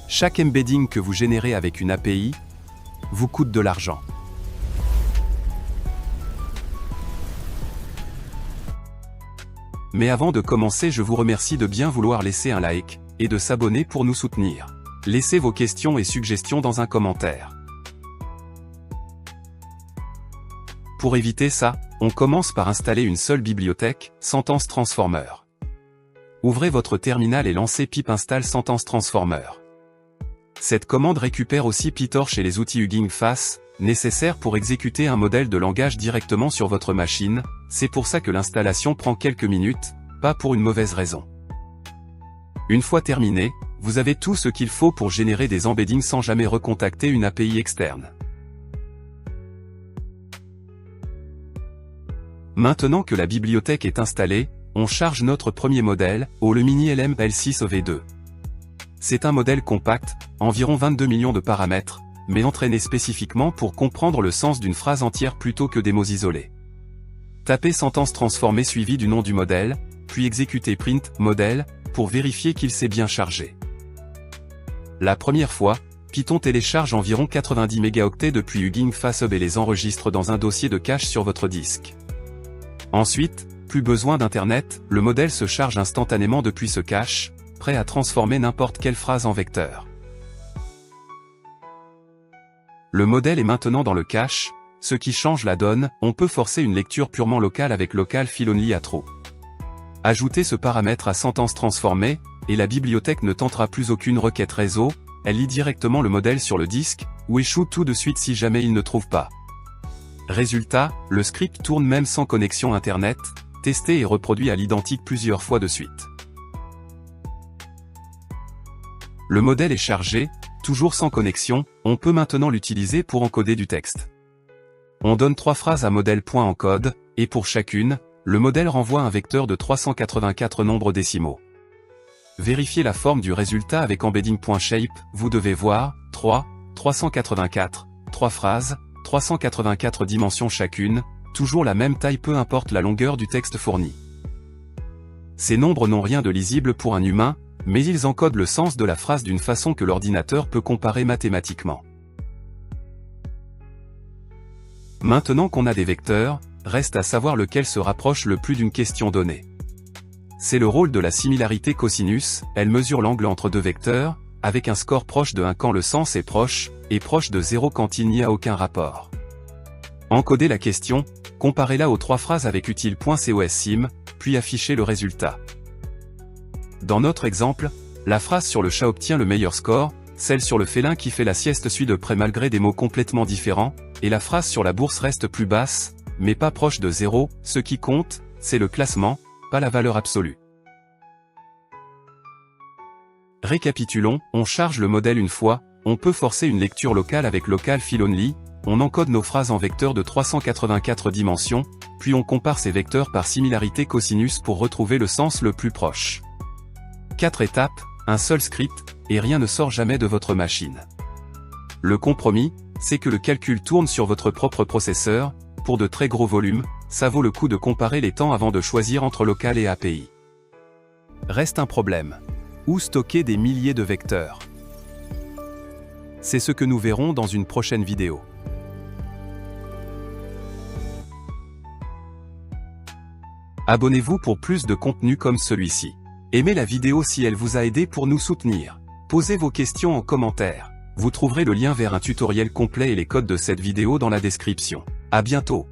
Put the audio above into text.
Chaque embedding que vous générez avec une API vous coûte de l'argent. Mais avant de commencer, je vous remercie de bien vouloir laisser un like et de s'abonner pour nous soutenir. Laissez vos questions et suggestions dans un commentaire. Pour éviter ça, on commence par installer une seule bibliothèque, Sentence Transformer. Ouvrez votre terminal et lancez pip install sentence transformer. Cette commande récupère aussi PyTorch et les outils Hugging Face, nécessaires pour exécuter un modèle de langage directement sur votre machine. C'est pour ça que l'installation prend quelques minutes, pas pour une mauvaise raison. Une fois terminé, vous avez tout ce qu'il faut pour générer des embeddings sans jamais recontacter une API externe. Maintenant que la bibliothèque est installée, on charge notre premier modèle, le Mini LM L6 V2. C'est un modèle compact, environ 22 millions de paramètres, mais entraîné spécifiquement pour comprendre le sens d'une phrase entière plutôt que des mots isolés. Tapez sentence transformée suivie du nom du modèle, puis exécutez print modèle pour vérifier qu'il s'est bien chargé. La première fois, Python télécharge environ 90 mégaoctets depuis Hugging Face Hub et les enregistre dans un dossier de cache sur votre disque. Ensuite, plus besoin d'internet, le modèle se charge instantanément depuis ce cache, prêt à transformer n'importe quelle phrase en vecteur. Le modèle est maintenant dans le cache, ce qui change la donne. On peut forcer une lecture purement locale avec local fill only à true. Ajoutez ce paramètre à sentence transformée, et la bibliothèque ne tentera plus aucune requête réseau, elle lit directement le modèle sur le disque, ou échoue tout de suite si jamais il ne trouve pas. Résultat, le script tourne même sans connexion internet, testé et reproduit à l'identique plusieurs fois de suite. Le modèle est chargé, toujours sans connexion, on peut maintenant l'utiliser pour encoder du texte. On donne 3 phrases à modèle.encode, et pour chacune, le modèle renvoie un vecteur de 384 nombres décimaux. Vérifiez la forme du résultat avec embedding.shape, vous devez voir, 384, 3 phrases, 384 dimensions chacune, toujours la même taille peu importe la longueur du texte fourni. Ces nombres n'ont rien de lisible pour un humain, mais ils encodent le sens de la phrase d'une façon que l'ordinateur peut comparer mathématiquement. Maintenant qu'on a des vecteurs, reste à savoir lequel se rapproche le plus d'une question donnée. C'est le rôle de la similarité cosinus, elle mesure l'angle entre deux vecteurs, avec un score proche de 1 quand le sens est proche, et proche de 0 quand il n'y a aucun rapport. Encodez la question, comparez-la aux 3 phrases avec util.cossim, puis affichez le résultat. Dans notre exemple, la phrase sur le chat obtient le meilleur score, celle sur le félin qui fait la sieste suit de près malgré des mots complètement différents, et la phrase sur la bourse reste plus basse, mais pas proche de 0, ce qui compte, c'est le classement, pas la valeur absolue. Récapitulons, on charge le modèle une fois, on peut forcer une lecture locale avec local fill only, on encode nos phrases en vecteurs de 384 dimensions, puis on compare ces vecteurs par similarité cosinus pour retrouver le sens le plus proche. 4 étapes, un seul script, et rien ne sort jamais de votre machine. Le compromis, c'est que le calcul tourne sur votre propre processeur, pour de très gros volumes, ça vaut le coup de comparer les temps avant de choisir entre local et API. Reste un problème. Où stocker des milliers de vecteurs? C'est ce que nous verrons dans une prochaine vidéo. Abonnez-vous pour plus de contenu comme celui-ci. Aimez la vidéo si elle vous a aidé pour nous soutenir. Posez vos questions en commentaire. Vous trouverez le lien vers un tutoriel complet et les codes de cette vidéo dans la description. À bientôt.